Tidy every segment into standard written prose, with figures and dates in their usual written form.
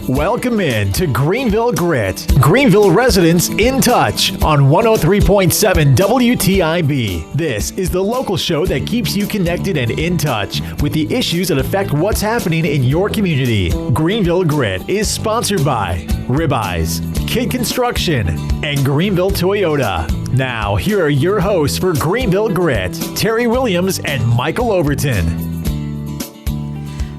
Welcome in to Greenville Grit, Greenville residents in touch on 103.7 WTIB. This is the local show that keeps you connected and in touch with the issues that affect what's happening in your community. Greenville Grit is sponsored by Ribeyes, Kid Construction, and Greenville Toyota. Now, here are your hosts for Greenville Grit, Terry Williams and Michael Overton.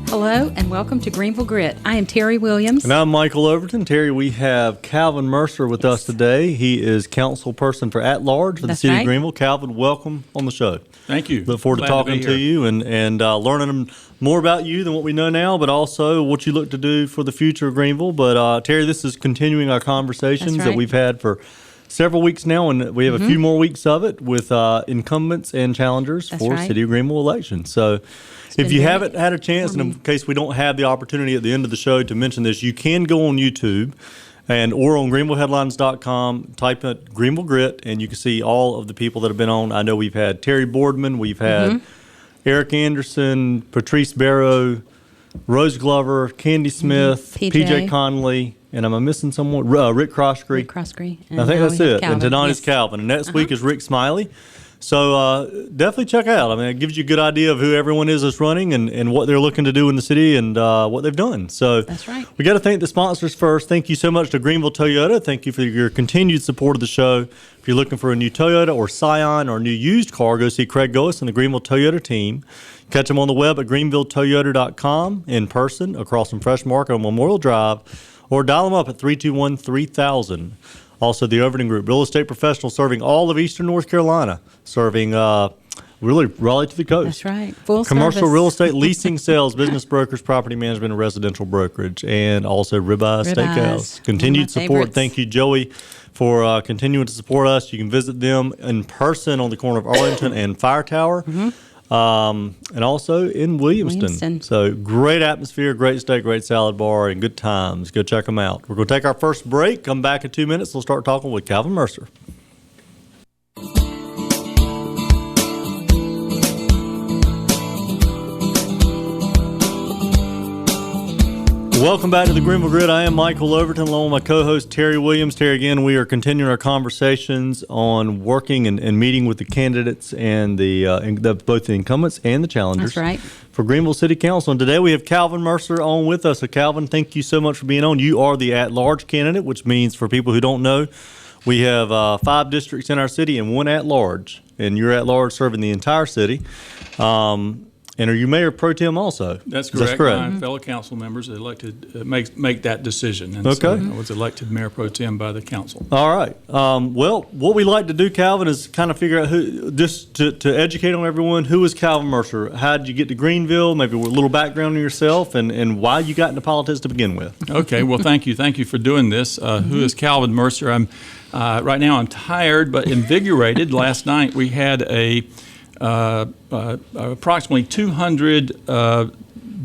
Hello and welcome to Greenville Grit. I am Terry Williams. And I'm Michael Overton. Terry, we have Calvin Mercer with us today. He is council person for at-large for the city of Greenville. Calvin, welcome on the show. Thank you. Look forward to talking to you and learning more about you than what we know now, but also what you look to do for the future of Greenville. But Terry, this is continuing our conversations that we've had for several weeks now, and we have a few more weeks of it with incumbents and challengers for City of Greenville elections. So if you haven't had a chance, and in case we don't have the opportunity at the end of the show to mention this, you can go on YouTube or on GreenvilleHeadlines.com, type in Greenville Grit, and you can see all of the people that have been on. I know we've had Terry Boardman, we've had Eric Anderson, Patrice Barrow, Rose Glover, Candy Smith, PJ Conley, and am I missing someone? Rick Croskery. Rick Croskery. I think that's it. And tonight is Calvin. And next week is Rick Smiley. So definitely check out. I mean, it gives you a good idea of who everyone is that's running and what they're looking to do in the city and what they've done. So that's right. We got to thank the sponsors first. Thank you so much to Greenville Toyota. Thank you for your continued support of the show. If you're looking for a new Toyota or Scion or new used car, go see Craig Goes and the Greenville Toyota team. Catch them on the web at greenvilletoyota.com, in person across from Fresh Market on Memorial Drive, or dial them up at 321-3000. Also, the Overton Group, real estate professional serving all of Eastern North Carolina, serving really Raleigh to the coast. That's right. Full commercial service. real estate, leasing, sales, business brokers, property management, and residential brokerage, and also Ribeyes Steakhouse. Continued support. Favorites. Thank you, Joey, for continuing to support us. You can visit them in person on the corner of Arlington and Fire Tower. And also in Williamston. So great atmosphere, great steak, great salad bar, and good times. Go check them out. We're going to take our first break. Come back in 2 minutes. We'll start talking with Calvin Mercer. Welcome back to the Greenville Grit. I am Michael Overton, along with my co-host Terry Williams. Terry, again, we are continuing our conversations on working and meeting with the candidates and both the incumbents and the challengers. That's right. For Greenville City Council. And today we have Calvin Mercer on with us. So Calvin, thank you so much for being on. You are the at-large candidate, which means for people who don't know, we have 5 districts in our city and 1 at-large. And you're at-large serving the entire city. And are you mayor pro tem also? That's correct. My fellow council members elected make that decision. And so I was elected mayor pro tem by the council. All right. Well, what we like to do, Calvin, is kind of figure out who, just to educate on everyone, who is Calvin Mercer? How did you get to Greenville? Maybe a little background on yourself and why you got into politics to begin with. Okay. Well, thank you. Thank you for doing this. Who is Calvin Mercer? Right now I'm tired but invigorated. Last night we had approximately 200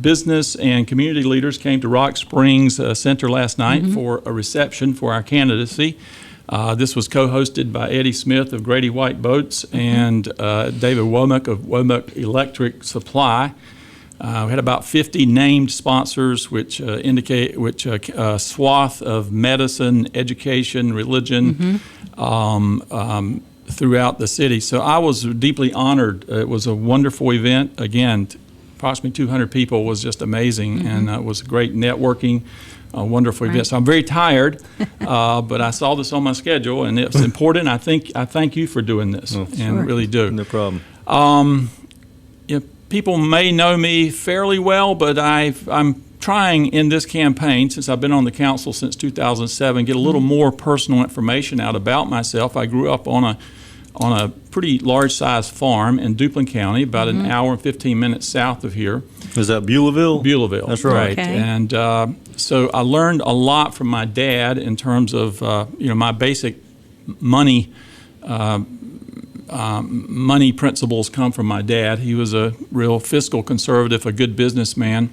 business and community leaders came to Rock Springs Center last night for a reception for our candidacy. This was co-hosted by Eddie Smith of Grady White Boats and David Womack of Womack Electric Supply. We had about 50 named sponsors, which indicate swath of medicine, education, religion, throughout the city. So I was deeply honored. It was a wonderful event. Again, approximately 200 people was just amazing, and it was a great networking, wonderful event. So I'm very tired, but I saw this on my schedule, and it's important. I thank you for doing this, really do. No problem. People may know me fairly well, but I'm trying in this campaign, since I've been on the council since 2007, get a little more personal information out about myself. I grew up on a pretty large-sized farm in Duplin County, about an hour and 15 minutes south of here. Is that Beulahville? Beulahville. That's right. Okay. And so I learned a lot from my dad in terms of my basic money principles come from my dad. He was a real fiscal conservative, a good businessman.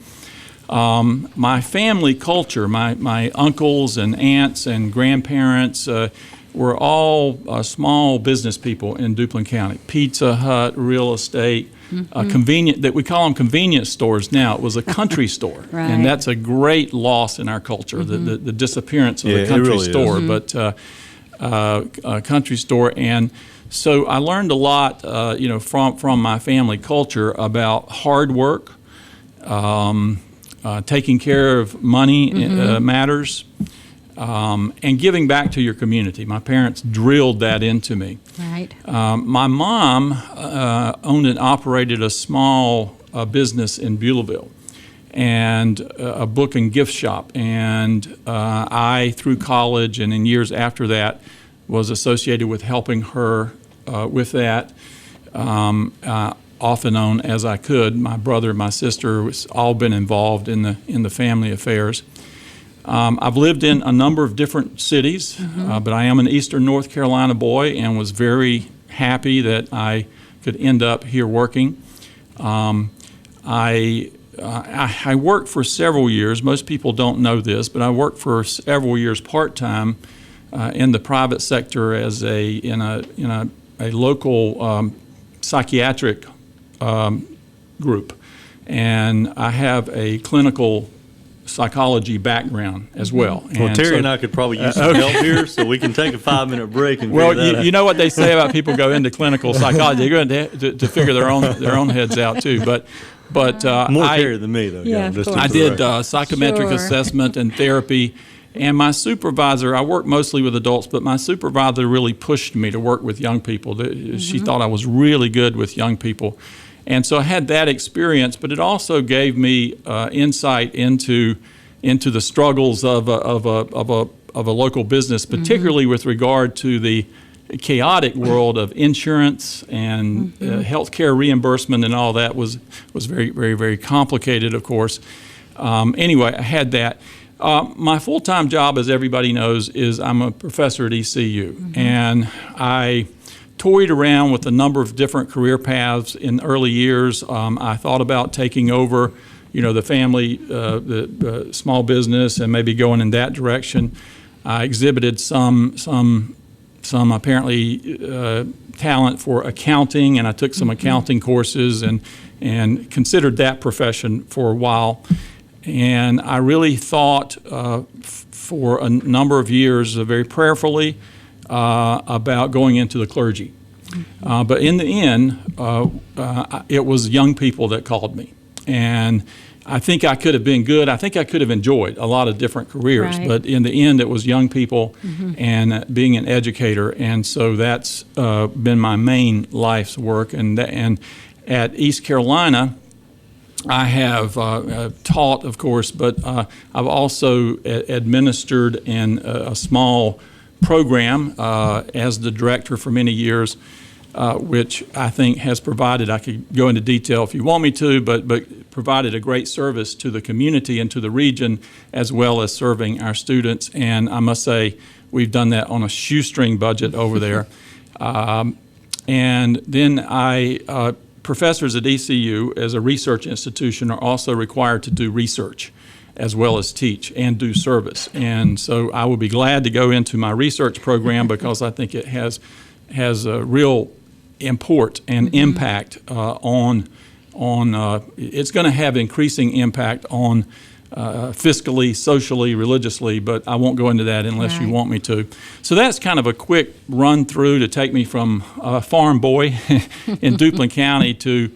My family culture, my uncles and aunts and grandparents were all small business people in Duplin County. Pizza Hut, real estate, convenient, that we call them convenience stores now. It was a country store. Right. And that's a great loss in our culture, the disappearance of the it country really store. is. But a country store. And so I learned a lot, from my family culture about hard work, taking care of money matters, and giving back to your community. My parents drilled that into me. Right. My mom owned and operated a small business in Beulahville, and a book and gift shop. And I, through college and in years after that, was associated with helping her with that, off and on as I could. My brother and my sister was all been involved in the family affairs. I've lived in a number of different cities, but I am an Eastern North Carolina boy and was very happy that I could end up here working. I worked for several years. Most people don't know this, but I worked for several years part-time in the private sector as in a local psychiatric group, and I have a clinical psychology background as well. Well, And Terry so- and I could probably use some help here, so we can take a 5-minute break and Well, figure that out. you know what they say about people go into clinical psychology. They're going to figure their own heads out too. But More I, Terry than me, though. Yeah, just of to I course. did correct. psychometric Sure. assessment and therapy. And my supervisor, I work mostly with adults, but my supervisor really pushed me to work with young people. She thought I was really good with young people. And so I had that experience, but it also gave me insight into the struggles of a local business, particularly with regard to the chaotic world of insurance and healthcare reimbursement, and all that was very, very, very complicated, of course. Anyway, I had that. My full-time job, as everybody knows, is I'm a professor at ECU, and I toyed around with a number of different career paths in early years. I thought about taking over, the family, the small business, and maybe going in that direction. I exhibited some apparently talent for accounting, and I took some accounting courses and considered that profession for a while. And I really thought for a number of years, very prayerfully, about going into the clergy. But in the end, it was young people that called me. And I think I could have been good. I think I could have enjoyed a lot of different careers. Right. But in the end, it was young people and being an educator. And so that's been my main life's work. And at East Carolina, I have taught, of course, but I've also administered in a small program as the director for many years, which I think has provided, I could go into detail if you want me to, but provided a great service to the community and to the region, as well as serving our students. And I must say, we've done that on a shoestring budget over there. And then professors at ECU, as a research institution, are also required to do research as well as teach and do service. And so I would be glad to go into my research program because I think it has a real import and impact on it's going to have increasing impact on fiscally, socially, religiously, but I won't go into that unless you Right. want me to. So that's kind of a quick run through to take me from a farm boy in Duplin County to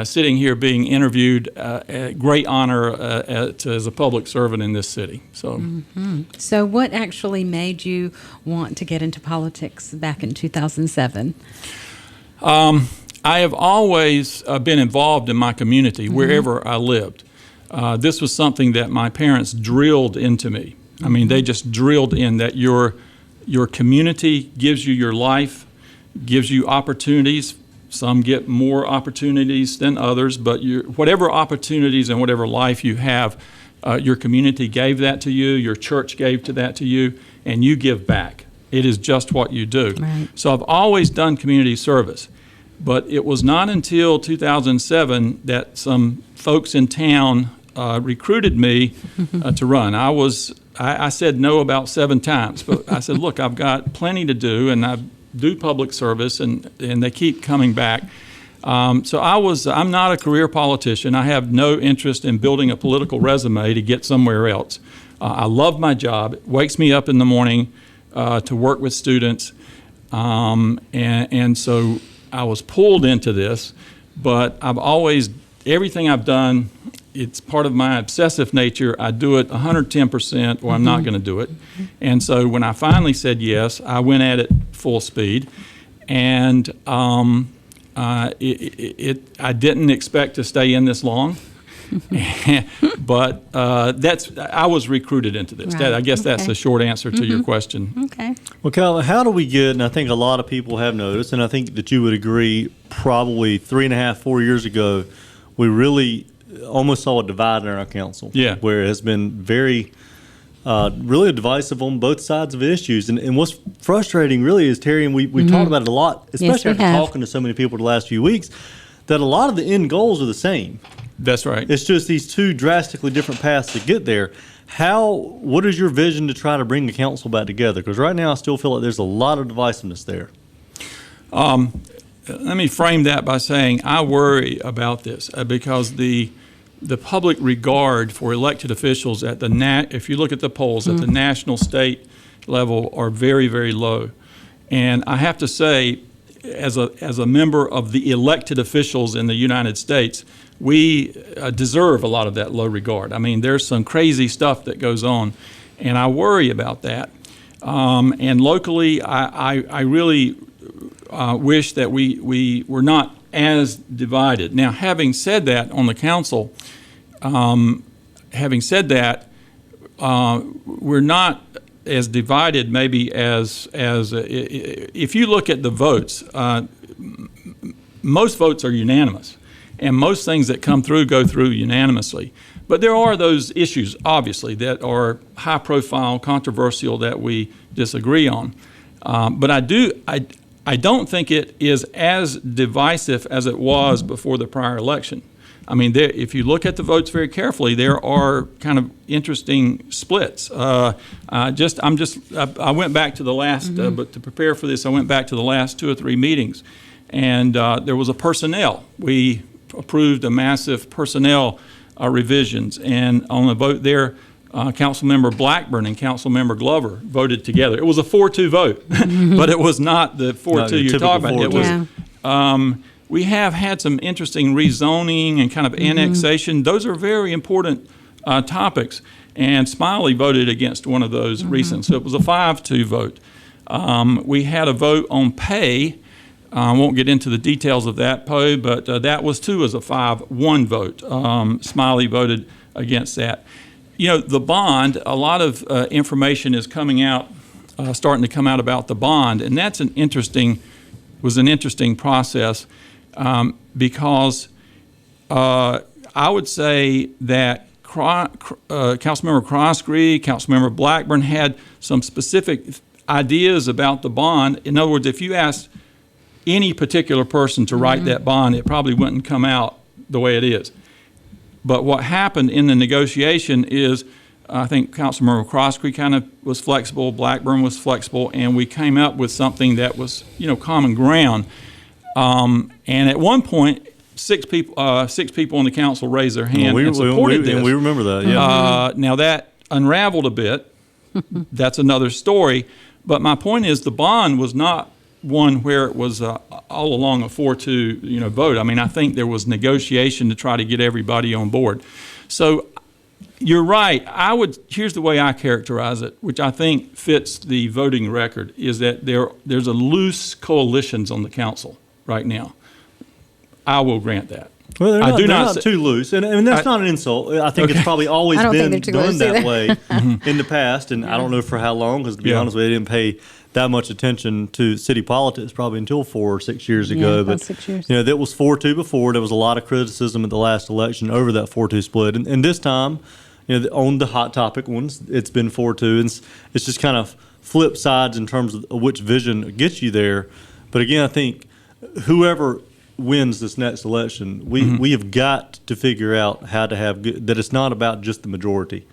sitting here being interviewed, a great honor as a public servant in this city. So, So what actually made you want to get into politics back in 2007? I have always been involved in my community wherever I lived. This was something that my parents drilled into me. I mean, they just drilled in that your community gives you your life, gives you opportunities. Some get more opportunities than others, but whatever opportunities and whatever life you have, your community gave that to you, your church gave that to you, and you give back. It is just what you do. Right. So I've always done community service. But it was not until 2007 that some folks in town recruited me to run. I said no about 7 times, but I said, look, I've got plenty to do, and I do public service, and they keep coming back. So I'm not a career politician. I have no interest in building a political resume to get somewhere else. I love my job. It wakes me up in the morning to work with students. And so I was pulled into this, but everything I've done, it's part of my obsessive nature. I do it 110% or I'm not going to do it. And so when I finally said yes, I went at it full speed. And I didn't expect to stay in this long. But I was recruited into this. Right. I guess that's the short answer to your question. Okay. Well, Calvin, how do we get, and I think a lot of people have noticed, and I think that you would agree, probably 3.5, 4 years ago, we really almost saw a divide in our council. Yeah. Where it has been very, really divisive on both sides of issues. And what's frustrating really is, Terry, and we've talked about it a lot, especially after talking to so many people the last few weeks, that a lot of the end goals are the same. That's right. It's just these two drastically different paths to get there. What is your vision to try to bring the council back together? Because right now I still feel like there's a lot of divisiveness there. Let me frame that by saying I worry about this because the public regard for elected officials if you look at the polls at the national, state level are very, very low. And I have to say, as a member of the elected officials in the United States, we deserve a lot of that low regard. I mean, there's some crazy stuff that goes on, and I worry about that. And locally, I really wish that we were not as divided. Now, having said that, on the council, we're not as divided maybe as if you look at the votes, most votes are unanimous. And most things that come through go through unanimously. But there are those issues, obviously, that are high profile, controversial, that we disagree on. But I don't think it is as divisive as it was before the prior election. I mean, if you look at the votes very carefully, there are kind of interesting splits. I went back to the last, but to prepare for this, I went back to the last 2 or 3 meetings. And there was a personnel. We approved a massive personnel revisions. And on the vote there, Councilmember Blackburn and Councilmember Glover voted together. It was a 4-2 vote, but it was not the 4-2 you're talking about. It was. We have had some interesting rezoning and kind of annexation. Those are very important topics. And Smiley voted against one of those recent. So it was a 5-2 vote. We had a vote on pay. I won't get into the details of that, Poe, but that was too as a 5-1 vote. Smiley voted against that. You know, the bond, a lot of information is coming out, starting to come out about the bond, and that's an interesting process because I would say that Councilmember Croskrey, Councilmember Blackburn had some specific ideas about the bond. In other words, if you asked any particular person to write that bond, it probably wouldn't come out the way it is. But what happened in the negotiation is, I think Councilmember Croskrey kind of was flexible, Blackburn was flexible, and we came up with something that was, common ground. And at one point, 6 people on the council raised their hand and supported this. And we remember that, yeah. Now that unraveled a bit. That's another story. But my point is, the bond was not one where it was all along a 4-2 vote. I mean, I think there was negotiation to try to get everybody on board. So you're right. Here's the way I characterize it, which I think fits the voting record, is that there's a loose coalitions on the council right now. I will grant that. Well, they're not too loose, and that's not an insult. I think it's probably always been done that way in the past, and I don't know for how long, because to be honest with you, I didn't pay that much attention to city politics probably until 4 or 6 years ago. But 6 years. That was 4-2 before. There was a lot of criticism at the last election over that 4-2 split, and this time, on the hot topic ones, it's been 4-2, and it's just kind of flip sides in terms of which vision gets you there. But again, I think whoever wins this next election, we have got to figure out how to have that it's not about just the majority,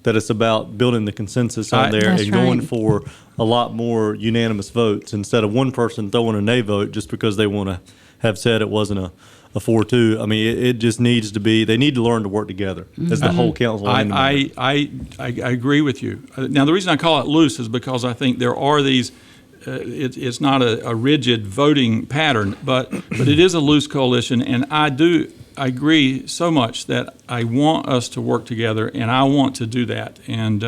that it's about building the consensus on there and going for a lot more unanimous votes instead of one person throwing a nay vote just because they want to have said it wasn't a 4-2. I mean, it just needs to be. They need to learn to work together as the whole council. I agree with you. Now, the reason I call it loose is because I think there are these. It's not a rigid voting pattern, but it is a loose coalition, and I agree so much that I want us to work together, and I want to do that, and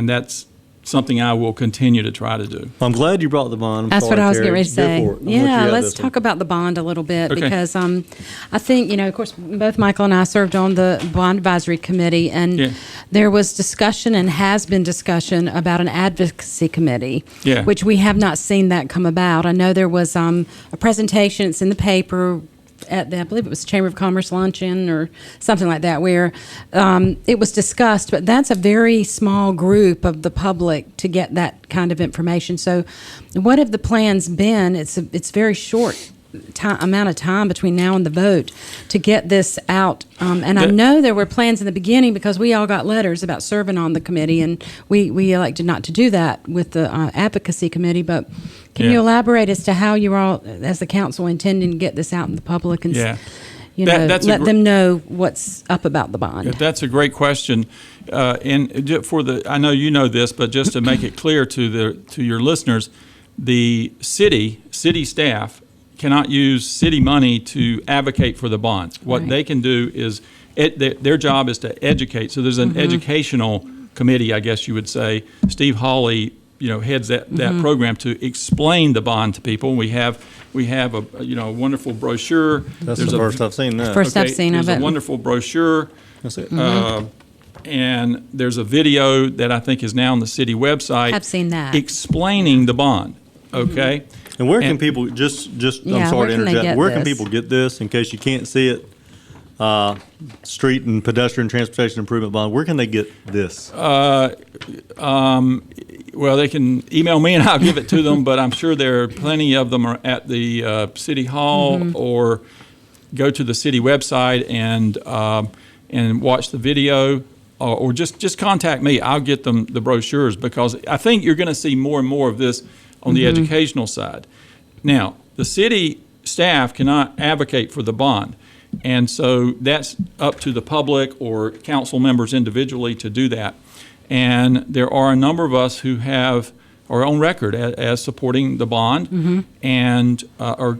that's something I will continue to try to do. I'm glad you brought the bond. That's what I was getting ready to say. Yeah, let's talk one. about the bond a little bit, Okay. because I think, of course, both Michael and I served on the Bond Advisory Committee, and there was discussion and has been discussion about an advocacy committee, which we have not seen that come about. I know there was a presentation, it's in the paper, at I believe it was Chamber of Commerce luncheon or something like that, where it was discussed, but that's a very small group of the public to get that kind of information. So what have the plans been? It's very short amount of time between now and the vote to get this out. And I know there were plans in the beginning, because we all got letters about serving on the committee, and we elected not to do that with the advocacy committee. But can you elaborate as to how you all, as the council, intending to get this out in the public and let them know what's up about the bond? That's a great question. And I know you know this, but just to make it clear to your listeners, the city staff cannot use city money to advocate for the bonds. What they can do is, their job is to educate. So there's an educational committee, I guess you would say. Steve Hawley, heads that program to explain the bond to people. We have a wonderful brochure. That's the first I've seen that. First I've seen of it. There's a wonderful brochure. That's it. And there's a video that I think is now on the city website. I've seen that. Explaining the bond. Okay. And where can people I'm sorry to interject. Where can this? people get this in case you can't see it? Street and pedestrian transportation improvement bond. Where can they get this? Well, they can email me and I'll give it to them. But I'm sure there are plenty of them are at the city hall, or go to the city website and watch the video, or just contact me. I'll get them the brochures, because I think you're going to see more and more of this on the educational side. Now, the city staff cannot advocate for the bond, and so that's up to the public or council members individually to do that. And there are a number of us who have are on record as supporting the bond and are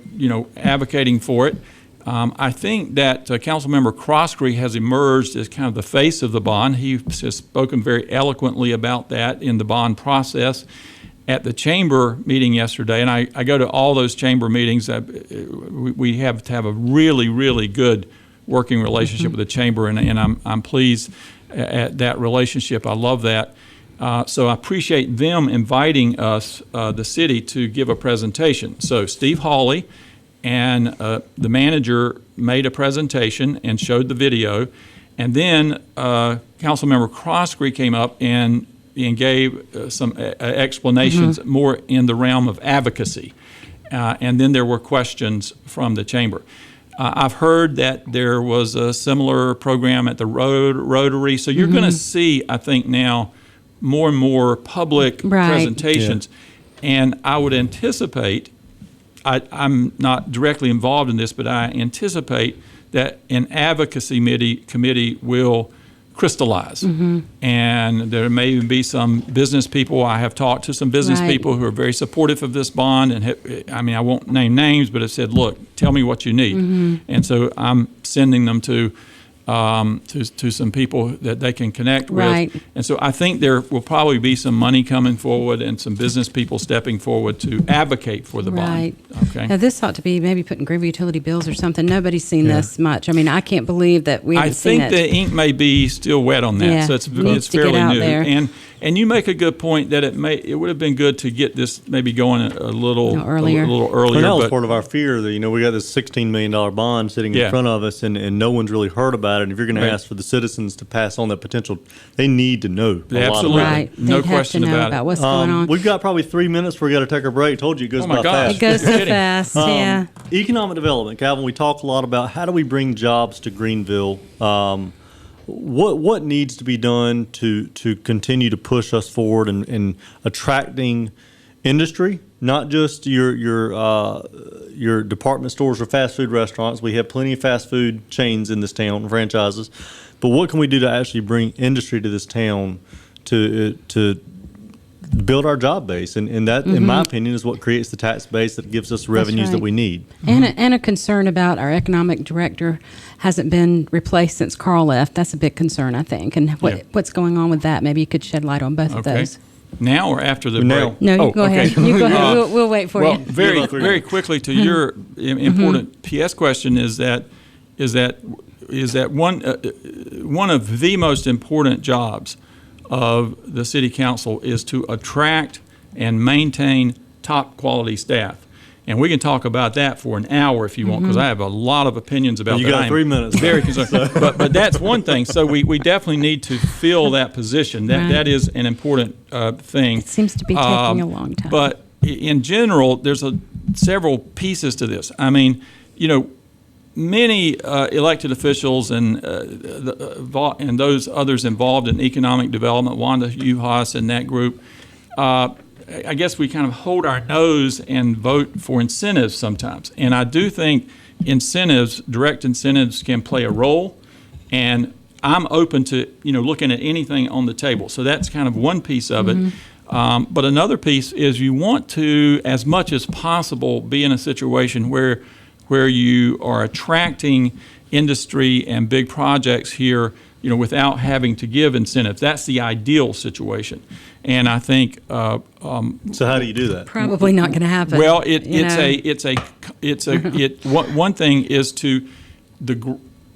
advocating for it. I think that Councilmember Croskery has emerged as kind of the face of the bond. He has spoken very eloquently about that in the bond process. At the chamber meeting yesterday, and I go to all those chamber meetings, we have to have a really, really good working relationship with the chamber, and I'm pleased at that relationship. I love that. So I appreciate them inviting us, the city, to give a presentation. So Steve Hawley and the manager made a presentation and showed the video, and then Councilmember Croskery came up and gave some explanations more in the realm of advocacy. And then there were questions from the chamber. I've heard that there was a similar program at the Rotary. So you're going to see, I think now, more and more public presentations. Yeah. And I would anticipate, I'm not directly involved in this, but I anticipate that an advocacy committee will crystallize. And there may even be some business people. I have talked to some business people who are very supportive of this bond, and I won't name names, but have said, look, tell me what you need. And so I'm sending them to some people that they can connect with. And so I think there will probably be some money coming forward and some business people stepping forward to advocate for the bond. Okay. Now, this ought to be maybe put in Greenville utility bills or something. Nobody's seen this much. I mean, I can't believe that we haven't seen it. I think the ink may be still wet on that, so it's fairly new. And you make a good point that it would have been good to get this maybe going a little earlier. Well, that was part of our fear that we got this $16 million bond sitting in front of us, and no one's really heard about it. And if you're going to ask for the citizens to pass on that potential, they need to know. Absolutely, no question about what's going on. We've got probably 3 minutes. We're going to take our break. Told you it goes by fast. It goes so fast. Economic development, Calvin. We talked a lot about how do we bring jobs to Greenville. What needs to be done to continue to push us forward in attracting industry, not just your department stores or fast food restaurants. We have plenty of fast food chains in this town, franchises. But what can we do to actually bring industry to this town to build our job base? And that, in my opinion, is what creates the tax base that gives us revenues that we need. And a concern about our economic director hasn't been replaced since Carl left. That's a big concern, I think. And what's going on with that? Maybe you could shed light on both of those. Now or after the break? No, you go ahead. You go ahead. We'll wait for you. Very quickly to your important PS question is that one of the most important jobs of the city council is to attract and maintain top quality staff. And we can talk about that for an hour if you want, because I have a lot of opinions about that. You got 3 minutes. Very concerned. But that's one thing. So we definitely need to fill that position. That is an important thing. It seems to be taking a long time. But in general, there's several pieces to this. I mean, many elected officials and those others involved in economic development, Wanda Uhas and that group, I guess we kind of hold our nose and vote for incentives sometimes. And I do think direct incentives can play a role. And I'm open to, looking at anything on the table. So that's kind of one piece of it. But another piece is you want to, as much as possible, be in a situation where you are attracting industry and big projects here, without having to give incentives. That's the ideal situation. And I think. So how do you do that? Probably not going to happen. Well, one thing is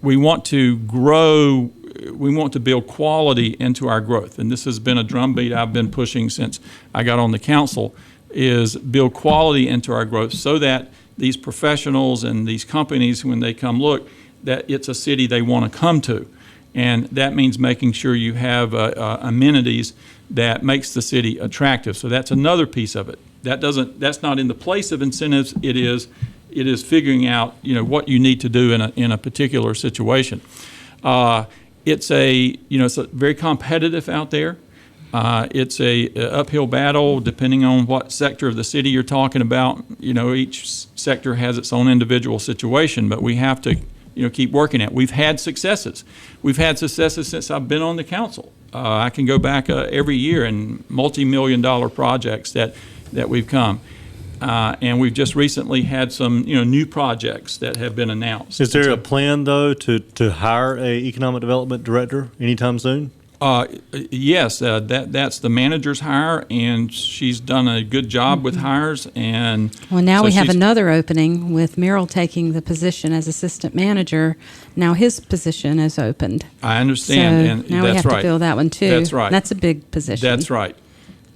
we want to grow. We want to build quality into our growth, and this has been a drumbeat I've been pushing since I got on the council. Is build quality into our growth so that these professionals and these companies, when they come look, that it's a city they want to come to. And that means making sure you have amenities that makes the city attractive. So that's another piece of it. That's not in the place of incentives. It is figuring out, what you need to do in a particular situation. It's very competitive out there. It's a uphill battle depending on what sector of the city you're talking about. Each sector has its own individual situation, but we have to, keep working at it. We've had successes. We've had successes since I've been on the council. I can go back every year in multi-million-dollar projects that we've come. And we've just recently had some, new projects that have been announced. Is there a plan, though, to hire an economic development director anytime soon? Yes, that's the manager's hire, and she's done a good job with hires. And now so we have another opening with Merrill taking the position as assistant manager. Now his position is opened. I understand, so and now that's we have to fill that one too. That's right. That's a big position. That's right.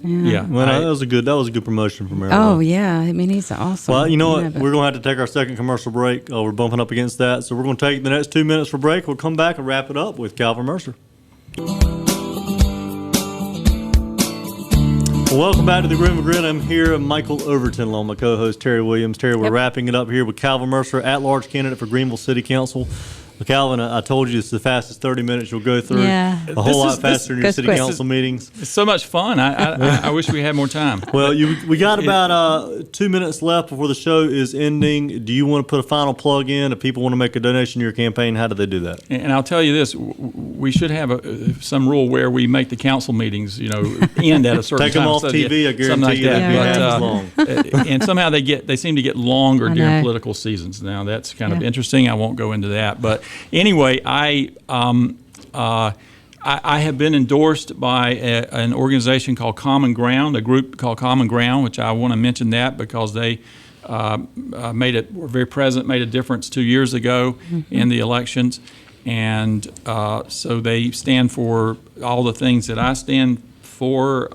Yeah. Well, that was a good promotion for Merrill. Oh yeah, I mean he's awesome. Well, you know what? We're going to have to take our second commercial break. We're bumping up against that, so we're going to take the next 2 minutes for break. We'll come back and wrap it up with Calvin Mercer. Welcome back to the Greenville Grit. I'm here, Michael Overton, along with my co-host Terry Williams. Terry, we're wrapping it up here with Calvin Mercer, at-large candidate for Greenville City Council. Well, Calvin, I told you it's the fastest 30 minutes you'll go through. Yeah. A whole lot faster than your city council meetings. It's so much fun. I wish we had more time. Well, we got about 2 minutes left before the show is ending. Do you want to put a final plug in? If people want to make a donation to your campaign, how do they do that? And I'll tell you this: we should have some rule where we make the council meetings, end at a certain time. Take them off TV. I guarantee you that'd be half as long. And somehow they seem to get longer during political seasons. Now that's kind of interesting. I won't go into that, but anyway, I have been endorsed by an organization called Common Ground, a group called Common Ground, which I want to mention that because they were very present, made a difference 2 years ago in the elections. And so they stand for all the things that I stand for,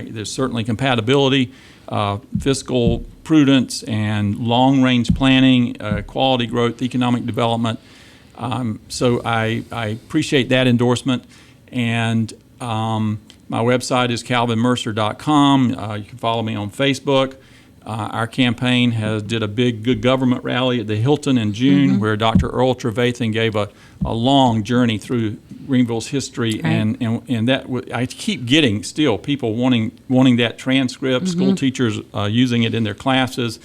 there's certainly compatibility, fiscal prudence, and long-range planning, quality growth, economic development. So I appreciate that endorsement. And my website is calvinmercer.com. You can follow me on Facebook. Our campaign did a big good government rally at the Hilton in June, where Dr. Earl Trevathan gave a long journey through Greenville's history, and that I keep getting still people wanting that transcript. School teachers using it in their classes.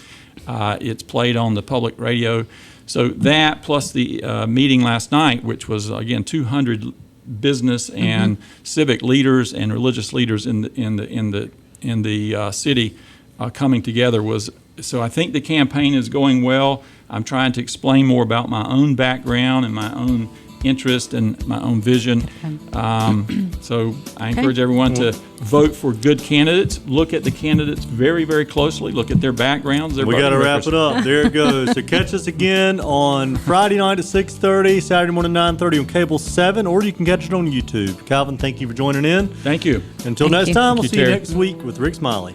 It's played on the public radio. So that plus the meeting last night, which was again 200 business and civic leaders and religious leaders in the city. Coming together was, so I think the campaign is going well. I'm trying to explain more about my own background and my own interest and my own vision. So I encourage everyone to vote for good candidates. Look at the candidates very, very closely. Look at their backgrounds. We got to wrap it up. There it goes. So catch us again on Friday night at 6:30, Saturday morning 9:30 on Cable 7, or you can catch it on YouTube. Calvin, thank you for joining in. Thank you. Until next time, we'll see you next week with Rick Smiley.